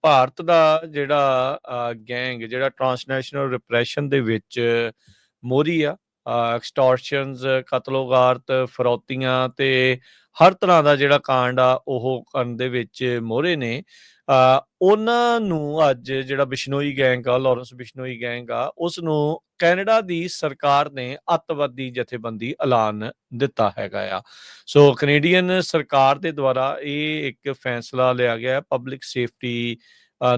ਭਾਰਤ ਦਾ ਜਿਹੜਾ ਗੈਂਗ ਜਿਹੜਾ transnational repression ਦੇ ਵਿੱਚ ਮੋਹਰੀ ਆ। ਐਕਸਟੋਰਸ਼ਨਸ, ਕਤਲੋਗਾਰਤ, ਫਰੌਤੀਆਂ ਤੇ ਹਰ ਤਰ੍ਹਾਂ ਦਾ ਜਿਹੜਾ ਕਾਂਡ ਆ ਉਹ ਕਰਨ ਦੇ ਵਿੱਚ ਮੋਹਰੇ ਨੇ। ਉਹਨਾਂ ਨੂੰ ਅੱਜ ਜਿਹੜਾ ਬਿਸ਼ਨੋਈ ਗੈਂਗ ਆ, ਲਾਰੈਂਸ ਬਿਸ਼ਨੋਈ ਗੈਂਗ ਆ, ਉਸ ਨੂੰ ਕੈਨੇਡਾ ਦੀ ਸਰਕਾਰ ਨੇ ਅੱਤਵਾਦੀ ਜਥੇਬੰਦੀ ਐਲਾਨ ਦਿੱਤਾ ਹੈਗਾ ਆ। ਸੋ ਕੈਨੇਡੀਅਨ ਸਰਕਾਰ ਦੇ ਦੁਆਰਾ ਇਹ ਇੱਕ ਫੈਸਲਾ ਲਿਆ ਗਿਆ ਪਬਲਿਕ ਸੇਫਟੀ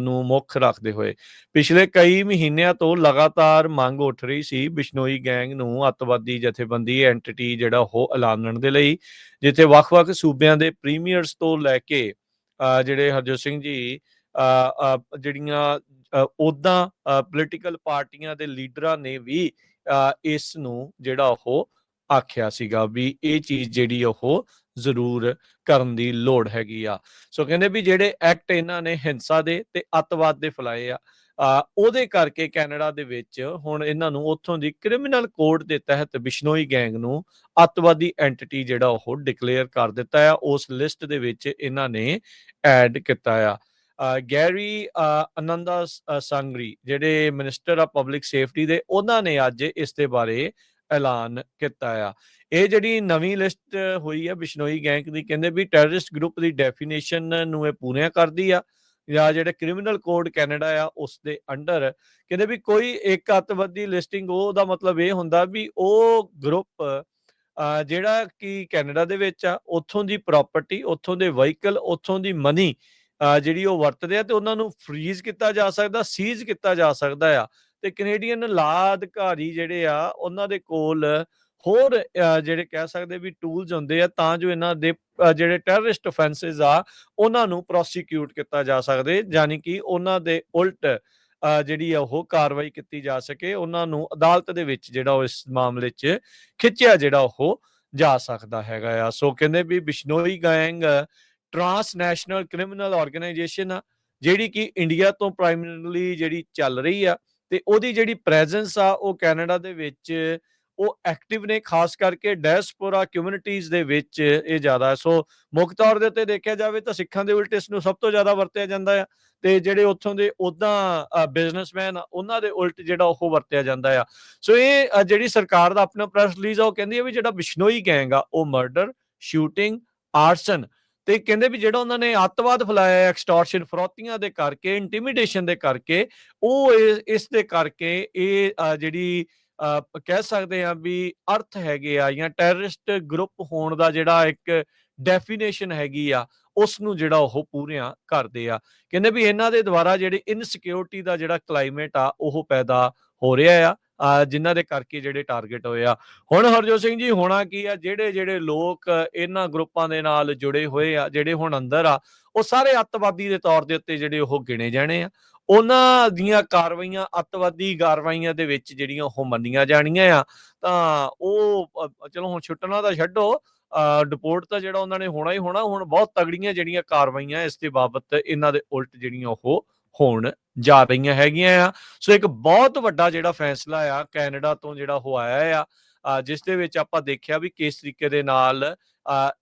ਨੂੰ ਮੁੱਖ ਰੱਖਦੇ ਹੋਏ। ਪਿਛਲੇ ਕਈ ਮਹੀਨਿਆਂ ਤੋਂ ਲਗਾਤਾਰ ਮੰਗ ਉੱਠ ਰਹੀ ਸੀ ਬਿਸ਼ਨੋਈ ਗੈਂਗ ਨੂੰ ਅੱਤਵਾਦੀ ਜਥੇਬੰਦੀ ਐਂਟੀਟੀ ਜਿਹੜਾ ਉਹ ਐਲਾਨਣ ਦੇ ਲਈ, ਜਿੱਥੇ ਵੱਖ-ਵੱਖ ਸੂਬਿਆਂ ਦੇ ਪ੍ਰੀਮੀਅਰਸ ਤੋਂ ਲੈ ਕੇ ਜਿਹੜੇ ਹਰਜੋਤ ਸਿੰਘ ਜੀ ਜਿਹੜੀਆਂ ਉੱਦਾਂ ਪੋਲੀਟੀਕਲ ਪਾਰਟੀਆਂ ਦੇ ਲੀਡਰਾਂ ਨੇ ਵੀ ਇਸ ਨੂੰ ਜਿਹੜਾ ਉਹ ਆਖਿਆ ਸੀਗਾ ਵੀ ਇਹ ਚੀਜ਼ ਜਿਹੜੀ ਉਹ ਜ਼ਰੂਰ ਕਰਨ ਦੀ ਲੋੜ ਹੈਗੀ ਆ। ਸੋ ਕਹਿੰਦੇ ਵੀ ਜਿਹੜੇ ਐਕਟ ਇਹਨਾਂ ਨੇ ਹਿੰਸਾ ਦੇ ਤੇ ਅੱਤਵਾਦ ਦੇ ਫੈਲਾਏ ਆ, ਉਹਦੇ ਕਰਕੇ ਕੈਨੇਡਾ ਦੇ ਵਿੱਚ ਹੁਣ ਇਹਨਾਂ ਨੂੰ ਉੱਥੋਂ ਦੀ ਕ੍ਰਿਮੀਨਲ ਕੋਡ ਦੇ ਤਹਿਤ ਬਿਸ਼ਨੋਈ ਗੈਂਗ ਨੂੰ ਅੱਤਵਾਦੀ ਐਂਟੀਟੀ ਜਿਹੜਾ ਉਹ ਡਿਕਲੇਅਰ ਕਰ ਦਿੱਤਾ ਆ। ਉਸ ਲਿਸਟ ਦੇ ਵਿੱਚ ਇਹਨਾਂ ਨੇ ਐਡ ਕੀਤਾ ਆ। ਗੈਰੀ ਆਨੰਦਾ ਸੰਗਰੀ ਜਿਹੜੇ ਮਿਨਿਸਟਰ ਆ ਪਬਲਿਕ ਸੇਫਟੀ ਦੇ, ਉਹਨਾਂ ਨੇ ਅੱਜ ਇਸ ਦੇ ਬਾਰੇ ਐਲਾਨ ਕੀਤਾ ਆ। ਇਹ ਜਿਹੜੀ ਨਵੀਂ ਲਿਸਟ ਹੋਈ ਆ ਬਿਸ਼ਨੋਈ ਗੈਂਗ ਦੀ, ਕਹਿੰਦੇ ਵੀ ਟੈਰਰਿਸਟ ਗਰੁੱਪ ਦੀ ਡੈਫੀਨੇਸ਼ਨ ਨੂੰ ਇਹ ਪੂਰੀਆਂ ਕਰਦੀ ਆ, ਜਾਂ ਜਿਹੜੇ ਕ੍ਰਿਮੀਨਲ ਕੋਡ ਕੈਨੇਡਾ ਆ ਉਸ ਦੇ ਅੰਡਰ। ਕਹਿੰਦੇ ਵੀ ਕੋਈ ਇੱਕ ਅੱਤਵਾਦੀ ਲਿਸਟਿੰਗ, ਉਹਦਾ ਮਤਲਬ ਇਹ ਹੁੰਦਾ ਵੀ ਉਹ ਗਰੁੱਪ ਜਿਹੜਾ ਕਿ ਕੈਨੇਡਾ ਦੇ ਵਿੱਚ ਆ, ਉੱਥੋਂ ਦੀ ਪ੍ਰਾਪਰਟੀ, ਉੱਥੋਂ ਦੇ ਵਹੀਕਲ, ਉੱਥੋਂ ਦੀ ਮਨੀ ਜਿਹੜੀ ਉਹ ਵਰਤਦੇ ਆ ਤੇ ਉਹਨਾਂ ਨੂੰ ਫਰੀਜ਼ ਕੀਤਾ ਜਾ ਸਕਦਾ, ਸੀਜ਼ ਕੀਤਾ ਜਾ ਸਕਦਾ ਆ। ਤੇ ਕੈਨੇਡੀਅਨ ਲਾ ਅਧਿਕਾਰੀ ਜਿਹੜੇ ਆ ਉਹਨਾਂ ਦੇ ਕੋਲ ਹੋਰ ਜਿਹੜੇ ਕਹਿ ਸਕਦੇ ਵੀ ਟੂਲਸ ਹੁੰਦੇ ਆ ਤਾਂ ਜੋ ਇਹਨਾਂ ਦੇ ਜਿਹੜੇ ਟੈਰਰਿਸਟ ਅਫੈਂਸਿਸ ਆ ਉਹਨਾਂ ਨੂੰ ਪ੍ਰੋਸੀਕਿਊਟ ਕੀਤਾ ਜਾ ਸਕਦੇ, ਯਾਨੀ ਕਿ ਉਹਨਾਂ ਦੇ ਉਲਟ ਜਿਹੜੀ ਆ ਉਹ ਕਾਰਵਾਈ ਕੀਤੀ ਜਾ ਸਕੇ, ਉਹਨਾਂ ਨੂੰ ਅਦਾਲਤ ਦੇ ਵਿੱਚ ਜਿਹੜਾ ਉਹ ਇਸ ਮਾਮਲੇ 'ਚ ਖਿੱਚਿਆ ਜਿਹੜਾ ਉਹ ਜਾ ਸਕਦਾ ਹੈਗਾ ਆ। ਸੋ ਕਹਿੰਦੇ ਵੀ Bishnoi gang transnational criminal organisation ਆ, ਜਿਹੜੀ ਕਿ ਇੰਡੀਆ ਤੋਂ ਪ੍ਰਾਇਮਰੀਲੀ ਜਿਹੜੀ ਚੱਲ ਰਹੀ ਆ, ਤੇ ਉਹਦੀ ਜਿਹੜੀ ਪ੍ਰੈਜ਼ੈਂਸ ਆ ਉਹ ਕੈਨੇਡਾ ਦੇ ਵਿੱਚ ਉਹ ਐਕਟਿਵ ਨੇ, ਖਾਸ ਕਰਕੇ ਡਾਇਸਪੋਰਾ ਕਮਿਊਨਿਟੀਜ਼ ਦੇ ਵਿੱਚ ਇਹ ਜ਼ਿਆਦਾ। ਸੋ ਮੁੱਖ ਤੌਰ ਦੇ ਉੱਤੇ ਦੇਖਿਆ ਜਾਵੇ ਤਾਂ ਸਿੱਖਾਂ ਦੇ ਉਲਟ ਇਸ ਨੂੰ ਸਭ ਤੋਂ ਜ਼ਿਆਦਾ ਵਰਤਿਆ ਜਾਂਦਾ ਆ, ਤੇ ਜਿਹੜੇ ਉੱਥੋਂ ਦੇ ਉੱਦਾਂ ਬਿਜ਼ਨਸਮੈਨ ਆ ਉਹਨਾਂ ਦੇ ਉਲਟ ਜਿਹੜਾ ਉਹ ਵਰਤਿਆ ਜਾਂਦਾ ਆ। ਸੋ ਇਹ ਜਿਹੜੀ ਸਰਕਾਰ ਦਾ ਆਪਣਾ ਪ੍ਰੈਸ ਰਿਲੀਜ਼ ਆ ਉਹ ਕਹਿੰਦੀ ਹੈ ਵੀ ਜਿਹੜਾ ਬਿਸ਼ਨੋਈ ਗੈਂਗ ਆ ਉਹ ਮਰਡਰ, ਸ਼ੂਟਿੰਗ, ਆਰਸਨ, ਤੇ ਕਹਿੰਦੇ ਵੀ ਜਿਹੜਾ ਉਹਨਾਂ ਨੇ ਅੱਤਵਾਦ ਫੈਲਾਇਆ ਐਕਸਟੋਰਸ਼ਨ, ਫਰੌਤੀਆਂ ਦੇ ਕਰਕੇ, ਇੰਟੀਮੀਡੇਸ਼ਨ ਦੇ ਕਰਕੇ, ਉਹ ਇਸ ਦੇ ਕਰਕੇ ਇਹ ਜਿਹੜੀ ਕਹਿ ਸਕਦੇ ਆ ਵੀ ਅਰਥ ਹੈਗੇ ਆ, ਜਾਂ ਟੈਰਰਿਸਟ ਗਰੁੱਪ ਹੋਣ ਦਾ ਜਿਹੜਾ ਇੱਕ ਡੈਫੀਨੇਸ਼ਨ ਹੈਗੀ ਆ ਉਸ ਨੂੰ ਜਿਹੜਾ ਉਹ ਪੂਰੀਆਂ ਕਰਦੇ ਆ। ਕਹਿੰਦੇ ਵੀ ਇਹਨਾਂ ਦੇ ਦੁਆਰਾ ਜਿਹੜੀ ਇਨਸਿਕਿਉਰਿਟੀ ਦਾ ਜਿਹੜਾ ਕਲਾਈਮੇਟ ਆ ਉਹ ਪੈਦਾ ਹੋ ਰਿਹਾ ਆ, ਜਿਨ੍ਹਾਂ ਦੇ ਕਰਕੇ ਜਿਹੜੇ ਟਾਰਗੇਟ ਹੋਏ ਆ। ਹੁਣ ਹਰਜੋਤ ਸਿੰਘ ਜੀ ਹੋਣਾ ਕੀ ਆ, ਜਿਹੜੇ ਜਿਹੜੇ ਲੋਕ ਇਹਨਾਂ ਗਰੁੱਪਾਂ ਦੇ ਨਾਲ ਜੁੜੇ ਹੋਏ ਆ, ਜਿਹੜੇ ਹੁਣ ਅੰਦਰ ਆ, ਉਹ ਸਾਰੇ ਅੱਤਵਾਦੀ ਦੇ ਤੌਰ ਦੇ ਉੱਤੇ ਜਿਹੜੇ ਉਹ ਗਿਣੇ ਜਾਣੇ ਆ। ਉਹਨਾਂ ਦੀਆਂ ਕਾਰਵਾਈਆਂ ਅੱਤਵਾਦੀ ਕਾਰਵਾਈਆਂ ਦੇ ਵਿੱਚ ਜਿਹੜੀਆਂ ਉਹ ਮੰਨੀਆਂ ਜਾਣੀਆਂ ਆ, ਤਾਂ ਉਹ ਚਲੋ ਹੁਣ ਛੁੱਟਣਾ ਤਾਂ ਛੱਡੋ, ਡਿਪੋਰਟ ਤਾਂ ਜਿਹੜਾ ਉਹਨਾਂ ਨੇ ਹੋਣਾ ਹੀ ਹੋਣਾ। ਹੁਣ ਬਹੁਤ ਤਗੜੀਆਂ ਜਿਹੜੀਆਂ ਕਾਰਵਾਈਆਂ ਇਸ ਦੇ ਬਾਬਤ ਇਹਨਾਂ ਦੇ ਉਲਟ ਜਿਹੜੀਆਂ ਉਹ ਹੋਣ ਜਾ ਰਹੀਆਂ ਹੈਗੀਆਂ ਆ। ਸੋ ਇੱਕ ਬਹੁਤ ਵੱਡਾ ਜਿਹੜਾ ਫੈਸਲਾ ਆ ਕੈਨੇਡਾ ਤੋਂ ਜਿਹੜਾ ਉਹ ਆਇਆ ਆ, ਜਿਸ ਦੇ ਵਿੱਚ ਆਪਾਂ ਦੇਖਿਆ ਵੀ ਕਿਸ ਤਰੀਕੇ ਦੇ ਨਾਲ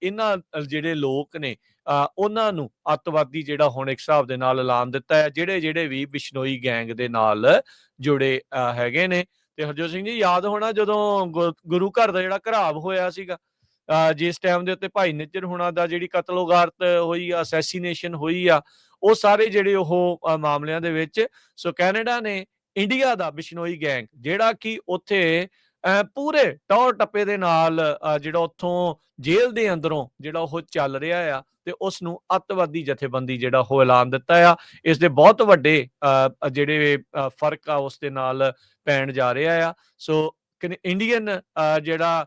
ਇਹਨਾਂ ਜਿਹੜੇ ਲੋਕ ਨੇ ਉਹਨਾਂ ਨੂੰ ਅੱਤਵਾਦੀ ਜਿਹੜਾ ਹੁਣ ਇੱਕ ਹਿਸਾਬ ਦੇ ਨਾਲ ਐਲਾਨ ਦਿੱਤਾ ਹੈ, ਜਿਹੜੇ ਜਿਹੜੇ ਵੀ ਬਿਸ਼ਨੋਈ ਗੈਂਗ ਦੇ ਨਾਲ ਜੁੜੇ ਹੈਗੇ ਨੇ। ਤੇ ਹਰਜੋਤ ਸਿੰਘ ਜੀ ਯਾਦ ਹੋਣਾ ਜਦੋਂ ਗੁਰੂ ਘਰ ਦਾ ਜਿਹੜਾ ਘਰਾਵ ਹੋਇਆ ਸੀਗਾ, ਜਿਸ ਟਾਈਮ ਦੇ ਉੱਤੇ ਭਾਈ ਨਿੱਜਰ ਹੋਣਾ ਦਾ ਜਿਹੜੀ ਕਤਲੋਗਾਰਤ ਹੋਈ, ਅਸੈਸੀਨੇਸ਼ਨ ਹੋਈ ਆ, ਉਹ ਸਾਰੇ ਜਿਹੜੇ ਉਹ ਮਾਮਲਿਆਂ ਦੇ ਵਿੱਚ ਸੋ ਕੈਨੇਡਾ ਨੇ ਇੰਡੀਆ ਦਾ ਬਿਸ਼ਨੋਈ ਗੈਂਗ ਜਿਹੜਾ ਕਿ ਉੱਥੇ ਪੂਰੇ ਟੌਰ ਟੱਪੇ ਦੇ ਨਾਲ ਜਿਹੜਾ ਉੱਥੋਂ ਜੇਲ੍ਹ ਦੇ ਅੰਦਰੋਂ ਜਿਹੜਾ ਉਹ ਚੱਲ ਰਿਹਾ ਆ, ਤੇ ਉਸ ਨੂੰ ਅੱਤਵਾਦੀ ਜਥੇਬੰਦੀ ਜਿਹੜਾ ਉਹ ਐਲਾਨ ਦਿੱਤਾ ਆ। ਇਸ ਦੇ ਬਹੁਤ ਵੱਡੇ ਜਿਹੜੇ ਫਰਕ ਆ ਉਸ ਦੇ ਨਾਲ ਪੈਣ ਜਾ ਰਿਹਾ ਆ। ਸੋ ਇੰਡੀਅਨ ਜਿਹੜਾ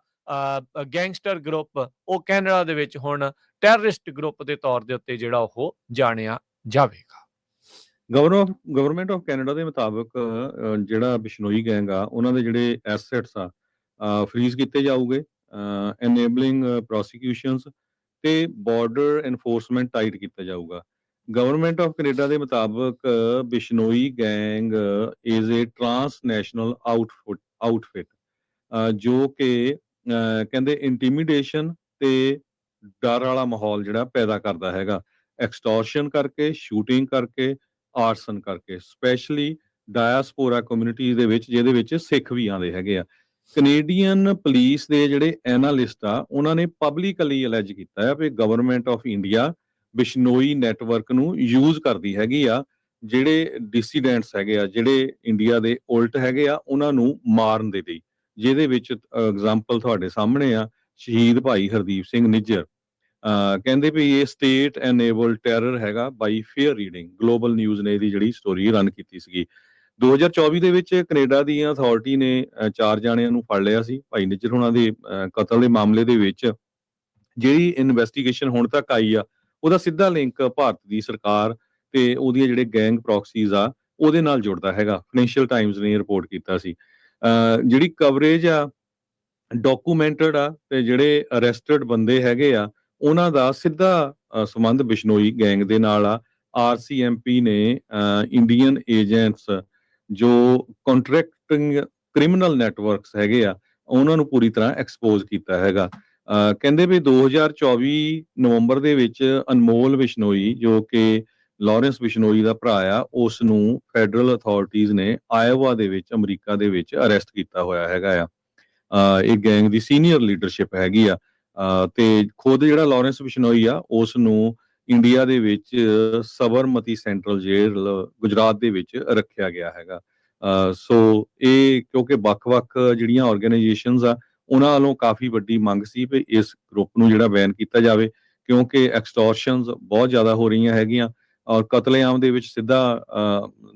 ਗੈਂਗਸਟਰ ਗਰੁੱਪ ਉਹ ਕੈਨੇਡਾ ਦੇ ਵਿੱਚ ਹੁਣ ਟੈਰਰਿਸਟ ਗਰੁੱਪ ਦੇ ਤੌਰ ਦੇ ਉੱਤੇ ਜਿਹੜਾ ਉਹ ਜਾਣਿਆ ਜਾਵੇਗਾ। ਗਵਰਨਮੈਂਟ ਆਫ ਕੈਨੇਡਾ ਦੇ ਮੁਤਾਬਕ ਜਿਹੜਾ ਬਿਸ਼ਨੋਈ ਗੈਂਗ ਆ ਉਹਨਾਂ ਦੇ ਜਿਹੜੇ ਐਸੈਟਸ ਆ ਫਰੀਜ਼ ਕੀਤੇ ਜਾਊਗੇ, ਐਨੇਬਲਿੰਗ ਪ੍ਰੋਸੀਕਿਊਸ਼ਨਸ ਤੇ ਬਾਰਡਰ ਐਨਫੋਰਸਮੈਂਟ ਟਾਈਟ ਕੀਤਾ ਜਾਊਗਾ। ਗਵਰਨਮੈਂਟ ਆਫ ਕੈਨੇਡਾ ਦੇ ਮੁਤਾਬਕ Bishnoi gang is a transnational outfit ਜੋ ਕਿ ਕਹਿੰਦੇ ਇੰਟੀਮੀਡੇਸ਼ਨ ਤੇ ਡਰ ਵਾਲਾ ਮਾਹੌਲ ਜਿਹੜਾ ਪੈਦਾ ਕਰਦਾ ਹੈਗਾ, ਐਕਸਟੋਰਸ਼ਨ ਕਰਕੇ, ਸ਼ੂਟਿੰਗ ਕਰਕੇ, ਆਰਸਨ ਕਰਕੇ, ਸਪੈਸ਼ਲੀ ਡਾਇਆਸਪੋਰਾ ਕਮਿਊਨਿਟੀਜ਼ ਦੇ ਵਿੱਚ, ਜਿਹਦੇ ਵਿੱਚ ਸਿੱਖ ਵੀ ਆਉਂਦੇ ਹੈਗੇ ਆ। ਕੈਨੇਡੀਅਨ ਪੁਲਿਸ ਦੇ ਜਿਹੜੇ ਐਨਾਲਿਸਟ ਆ, ਉਹਨਾਂ ਨੇ ਪਬਲਿਕਲੀ ਅਲੈਜ ਕੀਤਾ ਹੈ ਵੀ government of India Bishnoi network ਨੂੰ ਯੂਜ਼ ਕਰਦੀ ਹੈਗੀ ਆ, ਜਿਹੜੇ ਡਿਸੀਡੈਂਟਸ ਹੈਗੇ ਆ, ਜਿਹੜੇ ਇੰਡੀਆ ਦੇ ਉਲਟ ਹੈਗੇ ਆ, ਉਹਨਾਂ ਨੂੰ ਮਾਰਨ ਦੇ ਲਈ। ਜਿਹਦੇ ਵਿੱਚ ਐਗਜ਼ਾਮਪਲ ਤੁਹਾਡੇ ਸਾਹਮਣੇ ਆ, ਸ਼ਹੀਦ ਭਾਈ ਹਰਦੀਪ ਸਿੰਘ ਨਿੱਜਰ। ਕਹਿੰਦੇ ਵੀ ਇਹ ਸਟੇਟ ਐਨੇਬਲਡ ਟੈਰਰ ਹੈਗਾ ਬਾਈ ਫੇਅਰ ਰੀਡਿੰਗ। ਗਲੋਬਲ ਨਿਊਜ਼ ਨੇ ਇਹਦੀ ਜਿਹੜੀ ਸਟੋਰੀ ਰਨ ਕੀਤੀ ਸੀਗੀ। 2024 ਦੇ ਵਿੱਚ ਕੈਨੇਡਾ ਦੀਆਂ ਅਥਾਰਟੀ ਨੇ 4 ਜਾਣਿਆਂ ਨੂੰ ਫੜ ਲਿਆ ਸੀ ਭਾਈ ਨਿੱਜਰ ਹੋਣਾ ਦੇ ਕਤਲ ਦੇ ਮਾਮਲੇ ਦੇ ਵਿੱਚ। ਜਿਹੜੀ ਇਨਵੈਸਟੀਗੇਸ਼ਨ ਹੁਣ ਤੱਕ ਆਈ ਆ, ਉਹਦਾ ਸਿੱਧਾ ਲਿੰਕ ਭਾਰਤ ਦੀ ਸਰਕਾਰ ਤੇ ਉਹਦੀਆਂ ਜਿਹੜੇ ਗੈਂਗ ਪ੍ਰੋਕਸੀਜ਼ ਆ ਉਹਦੇ ਨਾਲ ਜੁੜਦਾ ਹੈਗਾ। ਫਾਈਨੈਂਸ਼ੀਅਲ ਟਾਈਮਜ਼ ਨੇ ਰਿਪੋਰਟ ਕੀਤਾ ਸੀ। ਜਿਹੜੀ ਕਵਰੇਜ ਆ ਡਾਕੂਮੈਂਟਡ ਆ, ਤੇ ਜਿਹੜੇ ਅਰੈਸਟਡ ਬੰਦੇ ਹੈਗੇ ਆ ਉਹਨਾਂ ਦਾ ਸਿੱਧਾ ਸੰਬੰਧ ਬਿਸ਼ਨੋਈ ਗੈਂਗ ਦੇ ਨਾਲ ਆ। RCMP ਨੇ ਇੰਡੀਅਨ ਏਜੰਟਸ ਜੋ ਕੰਟਰੈਕਟਿੰਗ ਕ੍ਰਿਮੀਨਲ ਨੈਟਵਰਕਸ ਹੈਗੇ ਆ, ਉਹਨਾਂ ਨੂੰ ਪੂਰੀ ਤਰ੍ਹਾਂ ਐਕਸਪੋਜ਼ ਕੀਤਾ ਹੈਗਾ। ਕਹਿੰਦੇ ਵੀ 2024 ਨਵੰਬਰ ਦੇ ਵਿੱਚ ਅਨਮੋਲ ਬਿਸ਼ਨੋਈ, ਜੋ ਕਿ ਲਾਰੈਂਸ ਬਿਸ਼ਨੋਈ ਦਾ ਭਰਾ ਆ, ਉਸ ਨੂੰ ਫੈਡਰਲ ਅਥਾਰਟੀਜ਼ ਨੇ ਆਇਓਵਾ ਦੇ ਵਿੱਚ ਅਮਰੀਕਾ ਦੇ ਵਿੱਚ ਅਰੈਸਟ ਕੀਤਾ ਹੋਇਆ ਹੈਗਾ ਆ। ਇਹ ਗੈਂਗ ਦੀ ਸੀਨੀਅਰ ਲੀਡਰਸ਼ਿਪ ਹੈਗੀ ਆ। ਤੇ ਖੁਦ ਜਿਹੜਾ ਲਾਰੈਂਸ ਬਿਸ਼ਨੋਈ ਆ, ਉਸ ਨੂੰ ਇੰਡੀਆ ਦੇ ਵਿੱਚ ਸਬਰਮਤੀ ਸੈਂਟਰਲ ਜੇਲ੍ਹ ਗੁਜਰਾਤ ਦੇ ਵਿੱਚ ਰੱਖਿਆ ਗਿਆ ਹੈਗਾ। ਸੋ ਇਹ ਕਿਉਂਕਿ ਵੱਖ-ਵੱਖ ਜਿਹੜੀਆਂ ਆਰਗੇਨਾਈਜੇਸ਼ਨਸ ਆ, ਉਹਨਾਂ ਵੱਲੋਂ ਕਾਫੀ ਵੱਡੀ ਮੰਗ ਸੀ ਵੀ ਇਸ ਗਰੁੱਪ ਨੂੰ ਜਿਹੜਾ ਬੈਨ ਕੀਤਾ ਜਾਵੇ, ਕਿਉਂਕਿ ਐਕਸਟੋਰਸ਼ਨਸ ਬਹੁਤ ਜ਼ਿਆਦਾ ਹੋ ਰਹੀਆਂ ਹੈਗੀਆਂ ਔਰ ਕਤਲੇਆਮ ਦੇ ਵਿੱਚ ਸਿੱਧਾ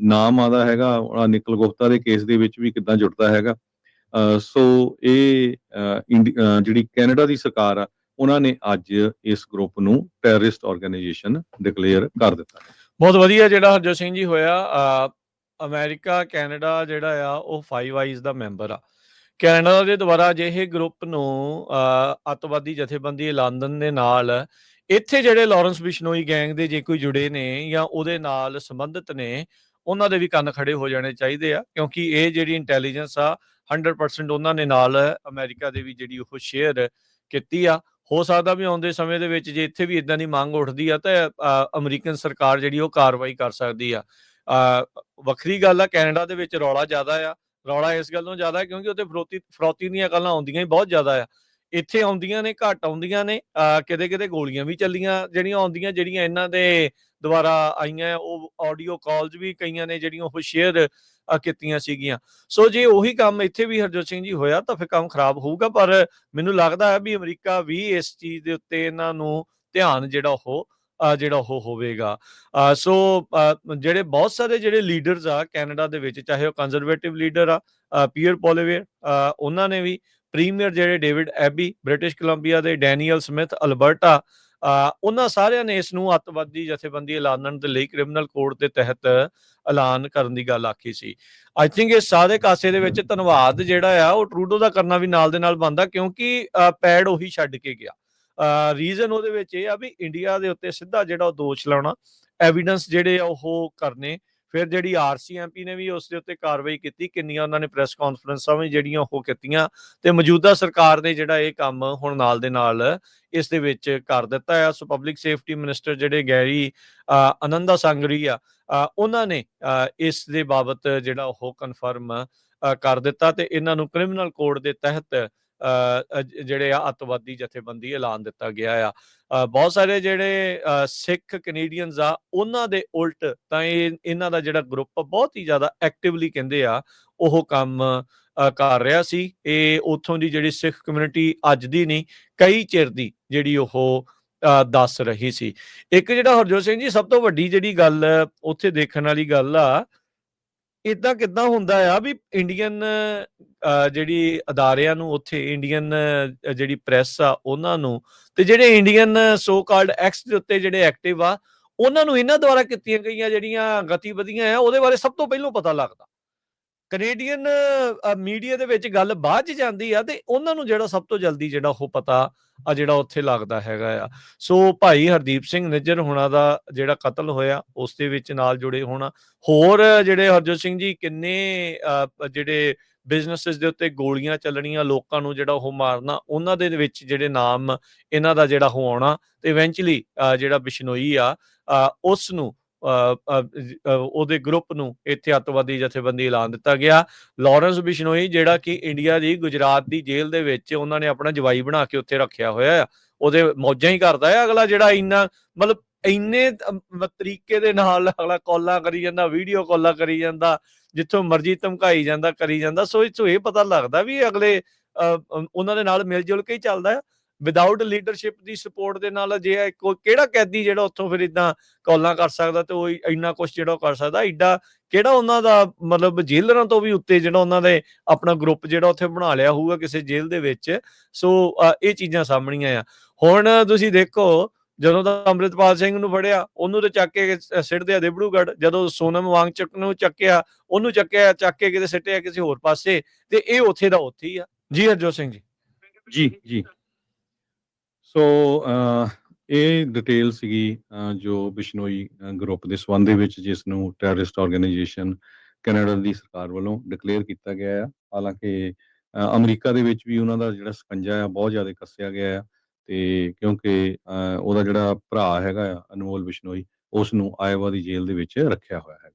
ਨਾਮ ਆਉਂਦਾ ਹੈਗਾ। ਨਿਕਲ ਗੁਪਤਾ ਦੇ ਕੇਸ ਦੇ ਵਿੱਚ ਵੀ ਕਿੱਦਾਂ ਜੁੜਦਾ ਹੈਗਾ। ਸੋ ਇਹ ਜਿਹੜੀ ਕੈਨੇਡਾ ਦੀ ਸਰਕਾਰ ਆ, ਉਹਨਾਂ ਨੇ ਅੱਜ ਇਸ ਗਰੁੱਪ ਨੂੰ ਟੈਰਰਿਸਟ ਆਰਗੇਨਾਈਜੇਸ਼ਨ ਡਿਕਲੇਅਰ ਕਰ ਦਿੱਤਾ। ਬਹੁਤ ਵਧੀਆ ਜਿਹੜਾ ਹਰਜੋਤ ਸਿੰਘ ਜੀ ਹੋਇਆ। ਅਮਰੀਕਾ ਕੈਨੇਡਾ ਜਿਹੜਾ ਆ ਉਹ 5 ਆਈਜ਼ ਦਾ ਮੈਂਬਰ ਆ। ਕੈਨੇਡਾ ਦੇ ਦੁਆਰਾ ਅਜਿਹੇ ਗਰੁੱਪ ਨੂੰ ਅੱਤਵਾਦੀ ਜਥੇਬੰਦੀ ਐਲਾਨਣ ਦੇ ਨਾਲ ਇੱਥੇ ਜਿਹੜੇ ਲਾਰੈਂਸ ਬਿਸ਼ਨੋਈ ਗੈਂਗ ਦੇ ਜੇ ਕੋਈ ਜੁੜੇ ਨੇ ਜਾਂ ਉਹਦੇ ਨਾਲ ਸੰਬੰਧਿਤ ਨੇ, ਉਹਨਾਂ ਦੇ ਵੀ ਕੰਨ ਖੜੇ ਹੋ ਜਾਣੇ ਚਾਹੀਦੇ ਆ, ਕਿਉਂਕਿ ਇਹ ਜਿਹੜੀ ਇੰਟੈਲੀਜੈਂਸ ਆ 100% ਉਹਨਾਂ ਨੇ ਨਾਲ ਅਮਰੀਕਾ ਦੇ ਵੀ ਜਿਹੜੀ ਉਹ ਸ਼ੇਅਰ ਕੀਤੀ ਆ। ਹੋ ਸਕਦਾ ਵੀ ਆਉਂਦੇ ਸਮੇਂ ਦੇ ਵਿੱਚ ਜੇ ਇੱਥੇ ਵੀ ਇਦਾਂ ਦੀ ਮੰਗ ਉੱਠਦੀ ਆ ਤਾਂ ਅਮਰੀਕਨ ਸਰਕਾਰ ਜਿਹੜੀ ਉਹ ਕਾਰਵਾਈ ਕਰ ਸਕਦੀ ਆ। ਵੱਖਰੀ ਗੱਲ ਆ, ਕੈਨੇਡਾ ਦੇ ਵਿੱਚ ਰੌਲਾ ਜ਼ਿਆਦਾ ਆ। ਰੌਲਾ ਇਸ ਗੱਲੋਂ ਜ਼ਿਆਦਾ ਕਿਉਂਕਿ ਉੱਥੇ ਫਰੌਤੀ ਦੀਆਂ ਗੱਲਾਂ ਆਉਂਦੀਆਂ ਹੀ ਬਹੁਤ ਜ਼ਿਆਦਾ ਆ। ਇੱਥੇ ਆਉਂਦੀਆਂ ਨੇ, ਘੱਟ ਆਉਂਦੀਆਂ ਨੇ। ਕਿਤੇ ਕਿਤੇ ਗੋਲੀਆਂ ਵੀ ਚੱਲੀਆਂ ਜਿਹੜੀਆਂ ਆਉਂਦੀਆਂ, ਜਿਹੜੀਆਂ ਇਹਨਾਂ ਦੇ ਦੁਆਰਾ ਆਈਆਂ। ਉਹ ਆਡੀਓ ਕਾਲਸ ਵੀ ਕਈਆਂ ਨੇ ਜਿਹੜੀਆਂ ਉਹ ਸ਼ੇਅਰ ਕੀਤੀਆਂ ਸੀਗੀਆਂ। ਸੋ ਜੇ ਉਹੀ ਕੰਮ ਇੱਥੇ ਵੀ ਹਰਜੋਤ ਸਿੰਘ ਜੀ ਹੋਇਆ ਤਾਂ ਫਿਰ ਕੰਮ ਖਰਾਬ ਹੋਊਗਾ। ਪਰ ਮੈਨੂੰ ਲੱਗਦਾ ਹੈ ਵੀ ਅਮਰੀਕਾ ਵੀ ਇਸ ਚੀਜ਼ ਦੇ ਉੱਤੇ ਇਹਨਾਂ ਨੂੰ ਧਿਆਨ ਜਿਹੜਾ ਉਹ ਹੋਵੇਗਾ। ਸੋ ਜਿਹੜੇ ਬਹੁਤ ਸਾਰੇ ਜਿਹੜੇ ਲੀਡਰਸ ਆ ਕੈਨੇਡਾ ਦੇ ਵਿੱਚ, ਚਾਹੇ ਉਹ ਕੰਜ਼ਰਵੇਟਿਵ ਲੀਡਰ ਆ ਪੀਅਰ ਪੋਲੀਵੇਅਰ, ਉਹਨਾਂ ਨੇ ਵੀ, ਪ੍ਰੀਮੀਅਰ ਜਿਹੜੇ ਡੇਵਿਡ ਐਬੀ ਬ੍ਰਿਟਿਸ਼ ਕੋਲੰਬੀਆ ਦੇ, ਡੈਨੀਅਲ ਸਮਿਥ ਅਲਬਰਟਾ, ਉਹਨਾਂ ਸਾਰਿਆਂ ਨੇ ਇਸ ਨੂੰ ਅੱਤਵਾਦੀ ਜਥੇਬੰਦੀ ਐਲਾਨਣ ਦੇ ਲਈ ਕ੍ਰਿਮੀਨਲ ਕੋਡ ਦੇ ਤਹਿਤ ਐਲਾਨ ਕਰਨ ਦੀ ਗੱਲ ਆਖੀ ਸੀ। ਆਈ ਥਿੰਕ ਇਸ ਸਾਰੇ ਕਾਸੇ ਦੇ ਵਿੱਚ ਧੰਨਵਾਦ ਜਿਹੜਾ ਆ ਉਹ ਟਰੂਡੋ ਦਾ ਕਰਨਾ ਵੀ ਨਾਲ ਦੇ ਨਾਲ ਬਣਦਾ, ਕਿਉਂਕਿ ਪੈੜ ਉਹੀ ਛੱਡ ਕੇ ਗਿਆ। ਰੀਜ਼ਨ ਉਹਦੇ ਵਿੱਚ ਇਹ ਆ ਵੀ ਇੰਡੀਆ ਦੇ ਉੱਤੇ ਸਿੱਧਾ ਜਿਹੜਾ ਉਹ ਦੋਸ਼ ਲਾਉਣਾ, ਐਵੀਡੈਂਸ ਜਿਹੜੇ ਆ ਉਹ ਕਰਨੇ। ਫਿਰ ਜਿਹੜੀ RCMP ਨੇ ਵੀ ਉਸ ਦੇ ਉੱਤੇ ਕਾਰਵਾਈ ਕੀਤੀ, ਕਿੰਨੀਆਂ ਉਹਨਾਂ ਨੇ ਪ੍ਰੈਸ ਕਾਨਫਰੰਸਾਂ ਵੀ ਜਿਹੜੀਆਂ ਉਹ ਕੀਤੀਆਂ, ਤੇ ਮੌਜੂਦਾ ਸਰਕਾਰ ਨੇ ਜਿਹੜਾ ਇਹ ਕੰਮ ਹੁਣ ਨਾਲ ਦੇ ਨਾਲ ਇਸ ਦੇ ਵਿੱਚ ਕਰ ਦਿੱਤਾ ਆ। ਸੋ ਪਬਲਿਕ ਸੇਫਟੀ ਮਿਨਿਸਟਰ ਜਿਹੜੇ ਗੈਰੀ ਆਨੰਦਾ ਸੰਗਰੀ ਆ, ਉਹਨਾਂ ਨੇ ਇਸ ਦੇ ਬਾਬਤ ਜਿਹੜਾ ਉਹ ਕਨਫਰਮ ਕਰ ਦਿੱਤਾ ਤੇ ਇਹਨਾਂ ਨੂੰ ਕ੍ਰਿਮੀਨਲ ਕੋਡ ਦੇ ਤਹਿਤ ਜਿਹੜੇ ਆ ਅੱਤਵਾਦੀ ਜਥੇਬੰਦੀ ਐਲਾਨ ਦਿੱਤਾ ਗਿਆ ਆ। ਬਹੁਤ ਸਾਰੇ ਜਿਹੜੇ ਸਿੱਖ ਕੈਨੇਡੀਅਨਸ ਆ, ਉਹਨਾਂ ਦੇ ਉਲਟ ਤਾਂ ਇਹਨਾਂ ਦਾ ਜਿਹੜਾ ਗਰੁੱਪ ਬਹੁਤ ਹੀ ਜ਼ਿਆਦਾ ਐਕਟਿਵਲੀ ਕਹਿੰਦੇ ਆ ਉਹ ਕੰਮ ਕਰ ਰਿਹਾ ਸੀ। ਇਹ ਉੱਥੋਂ ਦੀ ਜਿਹੜੀ ਸਿੱਖ ਕਮਿਊਨਿਟੀ ਅੱਜ ਦੀ ਨਹੀਂ, ਕਈ ਚਿਰ ਦੀ ਜਿਹੜੀ ਉਹ ਦੱਸ ਰਹੀ ਸੀ। ਇੱਕ ਜਿਹੜਾ ਹਰਜੋਤ ਸਿੰਘ ਜੀ ਸਭ ਤੋਂ ਵੱਡੀ ਜਿਹੜੀ ਗੱਲ ਉੱਥੇ ਦੇਖਣ ਵਾਲੀ ਗੱਲ ਆ, ਇਦਾਂ ਕਿੱਦਾਂ ਹੁੰਦਾ ਆ ਵੀ ਇੰਡੀਅਨ ਜਿਹੜੀ ਅਦਾਰਿਆਂ ਨੂੰ ਉੱਥੇ, ਇੰਡੀਅਨ ਜਿਹੜੀ ਪ੍ਰੈਸ ਆ ਉਹਨਾਂ ਨੂੰ, ਤੇ ਜਿਹੜੇ ਇੰਡੀਅਨ ਸੋ ਕਾਲਡ ਐਕਸ ਦੇ ਉੱਤੇ ਜਿਹੜੇ ਐਕਟਿਵ ਆ, ਉਹਨਾਂ ਨੂੰ ਇਹਨਾਂ ਦੁਆਰਾ ਕੀਤੀਆਂ ਗਈਆਂ ਜਿਹੜੀਆਂ ਗਤੀਵਿਧੀਆਂ ਆ ਉਹਦੇ ਬਾਰੇ ਸਭ ਤੋਂ ਪਹਿਲਾਂ ਪਤਾ ਲੱਗਦਾ। ਕੈਨੇਡੀਅਨ ਮੀਡੀਆ ਦੇ ਵਿੱਚ ਗੱਲ ਬਾਅਦ 'ਚ ਜਾਂਦੀ ਆ ਤੇ ਉਹਨਾਂ ਨੂੰ ਜਿਹੜਾ ਸਭ ਤੋਂ ਜਲਦੀ ਜਿਹੜਾ ਉਹ ਪਤਾ ਜਿਹੜਾ ਉੱਥੇ ਲੱਗਦਾ ਹੈਗਾ ਆ। ਸੋ ਭਾਈ ਹਰਦੀਪ ਸਿੰਘ ਨਿੱਜਰ ਹੋਣਾ ਦਾ ਜਿਹੜਾ ਕਤਲ ਹੋਇਆ, ਉਸ ਦੇ ਵਿੱਚ ਨਾਲ ਜੁੜੇ ਹੋਣਾ, ਹੋਰ ਜਿਹੜੇ ਹਰਜੋਤ ਸਿੰਘ ਜੀ ਕਿੰਨੇ ਜਿਹੜੇ ਬਿਜ਼ਨੈਸਿਸ ਦੇ ਉੱਤੇ ਗੋਲੀਆਂ ਚੱਲਣੀਆਂ, ਲੋਕਾਂ ਨੂੰ ਜਿਹੜਾ ਉਹ ਮਾਰਨਾ, ਉਹਨਾਂ ਦੇ ਵਿੱਚ ਜਿਹੜੇ ਨਾਮ ਇਹਨਾਂ ਦਾ ਜਿਹੜਾ ਉਹ ਆਉਣਾ, ਤੇ ਇਵੈਂਚੁਅਲੀ ਜਿਹੜਾ ਬਿਸ਼ਨੋਈ ਆ ਉਸ ਨੂੰ ਉਹਦੇ ਗਰੁੱਪ ਨੂੰ ਇੱਥੇ ਅੱਤਵਾਦੀ ਜਥੇਬੰਦੀ ਐਲਾਨ ਦਿੱਤਾ ਗਿਆ। ਲਾਰੈਂਸ ਬਿਸ਼ਨੋਈ ਜਿਹੜਾ ਕਿ ਇੰਡੀਆ ਦੀ ਗੁਜਰਾਤ ਦੀ ਜੇਲ੍ਹ ਦੇ ਵਿੱਚ ਉਹਨਾਂ ਨੇ ਆਪਣਾ ਜਵਾਈ ਬਣਾ ਕੇ ਉੱਥੇ ਰੱਖਿਆ ਹੋਇਆ ਆ, ਉਹਦੇ ਮੌਜਾਂ ਹੀ ਕਰਦਾ ਹੈ ਅਗਲਾ, ਜਿਹੜਾ ਇੰਨਾ ਮਤਲਬ ਇੰਨੇ ਤਰੀਕੇ ਦੇ ਨਾਲ ਅਗਲਾ ਕਾਲਾਂ ਕਰੀ ਜਾਂਦਾ, ਵੀਡੀਓ ਕਾਲਾਂ ਕਰੀ ਜਾਂਦਾ, ਜਿੱਥੋਂ ਮਰਜ਼ੀ ਧਮਕਾਈ ਜਾਂਦਾ, ਕਰੀ ਜਾਂਦਾ। ਸੋ ਇਹ ਪਤਾ ਲੱਗਦਾ ਵੀ ਅਗਲੇ ਉਹਨਾਂ ਦੇ ਨਾਲ ਮਿਲ ਜੁਲ ਕੇ ਹੀ ਚੱਲਦਾ ਆ, ਵਿਦਆਊਟ ਲੀਡਰਸ਼ਿਪ ਦੀ ਸਪੋਰਟ ਦੇ ਨਾਲ। ਜੇ ਕਿਹੜਾ ਕੈਦੀ ਜਿਹੜਾ ਉੱਥੋਂ ਫਿਰ ਇਦਾਂ ਕਾਲਾਂ ਕਰ ਸਕਦਾ ਤੇ ਉਹ ਇੰਨਾ ਕੁਛ ਜਿਹੜਾ ਉਹ ਕਰ ਸਕਦਾ, ਏਡਾ ਕਿਹੜਾ ਉਹਨਾਂ ਦਾ ਮਤਲਬ ਜੇਲਰਾਂ ਤੋਂ ਵੀ ਉੱਤੇ ਜਿਹੜਾ ਉਹਨਾਂ ਦੇ ਆਪਣਾ ਗਰੁੱਪ ਜਿਹੜਾ ਉੱਥੇ ਬਣਾ ਲਿਆ ਹੋਊਗਾ ਕਿਸੇ ਜੇਲ੍ਹ ਦੇ ਵਿੱਚ। ਸੋ ਇਹ ਚੀਜ਼ਾਂ ਸਾਹਮਣੀਆਂ ਆ। ਹੁਣ ਤੁਸੀਂ ਦੇਖੋ, ਜਦੋਂ ਦਾ ਅੰਮ੍ਰਿਤਪਾਲ ਸਿੰਘ ਨੂੰ ਫੜਿਆ, ਉਹਨੂੰ ਤੇ ਚੱਕ ਕੇ ਸਿੱਟਦੇ ਆ ਦਿਬੜੂਗੜ੍ਹ, ਜਦੋਂ ਸੋਨਮ ਵਾਂਗਚੁਕ ਨੂੰ ਚੱਕਿਆ, ਉਹਨੂੰ ਚੱਕ ਕੇ ਕਿਤੇ ਸਿੱਟਿਆ ਕਿਸੇ ਹੋਰ ਪਾਸੇ, ਤੇ ਇਹ ਉੱਥੇ ਦਾ ਉੱਥੇ ਹੀ ਆ। ਜੀ ਹਰਜੋਤ ਸਿੰਘ ਜੀ। ਜੀ। ਸੋ ਇਹ ਡਿਟੇਲ ਸੀਗੀ ਜੋ ਬਿਸ਼ਨੋਈ ਗਰੁੱਪ ਦੇ ਸੰਬੰਧ ਦੇ ਵਿੱਚ, ਜਿਸ ਨੂੰ ਟੈਰਰਿਸਟ ਆਰਗੇਨਾਈਜੇਸ਼ਨ ਕੈਨੇਡਾ ਦੀ ਸਰਕਾਰ ਵੱਲੋਂ ਡਿਕਲੇਅਰ ਕੀਤਾ ਗਿਆ ਆ। ਹਾਲਾਂਕਿ ਅਮਰੀਕਾ ਦੇ ਵਿੱਚ ਵੀ ਉਹਨਾਂ ਦਾ ਜਿਹੜਾ ਸਕੰਜਾ ਆ ਬਹੁਤ ਜ਼ਿਆਦਾ ਕੱਸਿਆ ਗਿਆ ਆ, ਤੇ ਕਿਉਂਕਿ ਉਹਦਾ ਜਿਹੜਾ ਭਰਾ ਹੈਗਾ ਆ ਅਨਮੋਲ ਬਿਸ਼ਨੋਈ, ਉਸ ਨੂੰ ਆਇਓਵਾ ਦੀ ਜੇਲ੍ਹ ਦੇ ਵਿੱਚ ਰੱਖਿਆ ਹੋਇਆ ਹੈਗਾ।